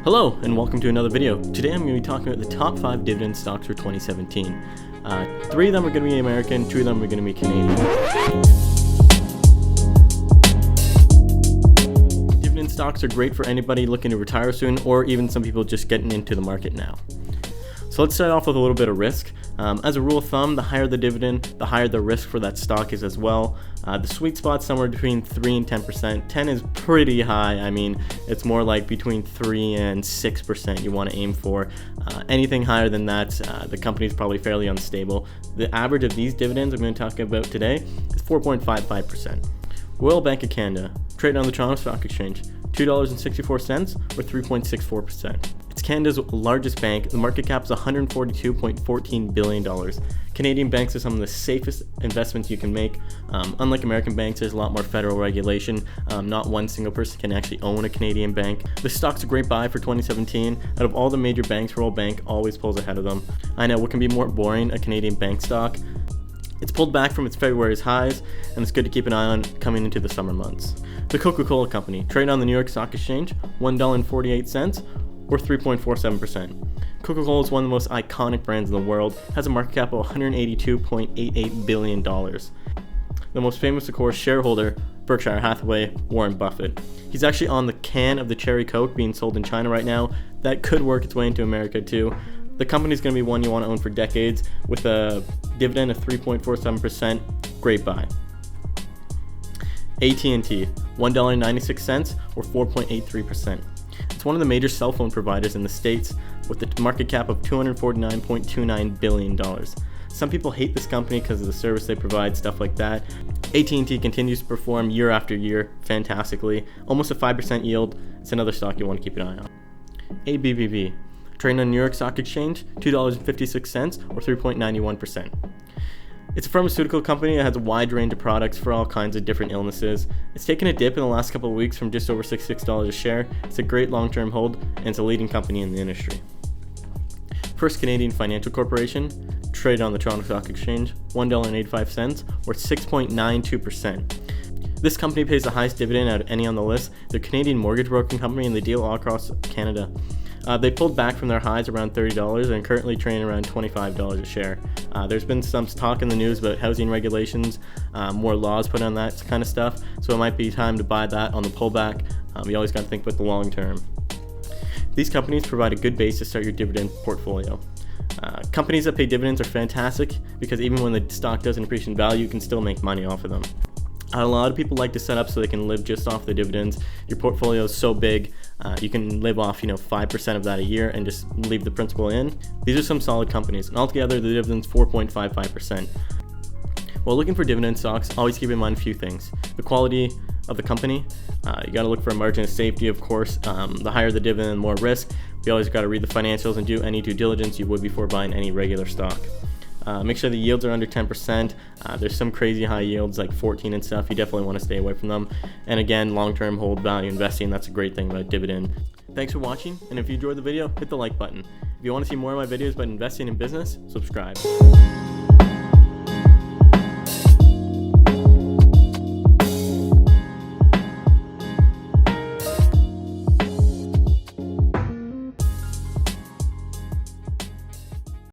Hello and welcome to another video. Today I'm going to be talking about the top 5 dividend stocks for 2017. 3 of them are going to be American, 2 of them are going to be Canadian. Dividend stocks are great for anybody looking to retire soon or even some people just getting into the market now. So let's start off with a little bit of risk. As a rule of thumb, the higher the dividend, the higher the risk for that stock is as well. The sweet spot's somewhere between 3 and 10%. 10 is pretty high. I mean, it's more like between 3 and 6% you want to aim for. Anything higher than that, the company's probably fairly unstable. The average of these dividends I'm going to talk about today is 4.55%. Royal Bank of Canada, traded on the Toronto Stock Exchange, $2.64 or 3.64%. It's Canada's largest bank. The market cap is $142.14 billion. Canadian banks are some of the safest investments you can make. Unlike American banks, there's a lot more federal regulation. Not one single person can actually own a Canadian bank. The stock's a great buy for 2017. Out of all the major banks, Royal Bank always pulls ahead of them. I know, what can be more boring, a Canadian bank stock? It's pulled back from its February's highs, and it's good to keep an eye on coming into the summer months. The Coca-Cola Company, traded on the New York Stock Exchange, $1.48 or 3.47%. Coca-Cola is one of the most iconic brands in the world, has a market cap of $182.88 billion. The most famous, of course, shareholder, Berkshire Hathaway, Warren Buffett. He's actually on the can of the cherry Coke being sold in China right now. That could work its way into America too. The company's going to be one you want to own for decades with a dividend of 3.47%. Great buy. AT&T, $1.96 or 4.83%. It's one of the major cell phone providers in the States with a market cap of $249.29 billion. Some people hate this company because of the service they provide, stuff like that. AT&T continues to perform year after year fantastically. Almost a 5% yield. It's another stock you want to keep an eye on. ABBV, trading on New York Stock Exchange, $2.56 or 3.91%. It's a pharmaceutical company that has a wide range of products for all kinds of different illnesses. It's taken a dip in the last couple of weeks from just over $66 a share. It's a great long-term hold, and it's a leading company in the industry. First Canadian Financial Corporation, traded on the Toronto Stock Exchange, $1.85 or 6.92%. This company pays the highest dividend out of any on the list. They're a Canadian mortgage broking company and they deal all across Canada. They pulled back from their highs around $30 and currently trading around $25 a share. There's been some talk in the news about housing regulations, more laws put on that kind of stuff, so it might be time to buy that on the pullback. You always got to think about the long term. These companies provide a good base to start your dividend portfolio. Companies that pay dividends are fantastic because even when the stock doesn't appreciate in value, you can still make money off of them. A lot of people like to set up so they can live just off the dividends. Your portfolio is so big, you can live off 5% of that a year and just leave the principal in. These are some solid companies, and altogether the dividend's 4.55%. While looking for dividend stocks, always keep in mind a few things. The quality of the company, you got to look for a margin of safety, of course. The higher the dividend, the more risk. You always got to read the financials and do any due diligence you would before buying any regular stock. Make sure the yields are under 10%. There's some crazy high yields like 14 and stuff. You definitely want to stay away from them. And again, long-term hold value investing, that's a great thing about dividend. Thanks for watching, and if you enjoyed the video, hit the like button. If you want to see more of my videos about investing in business, subscribe.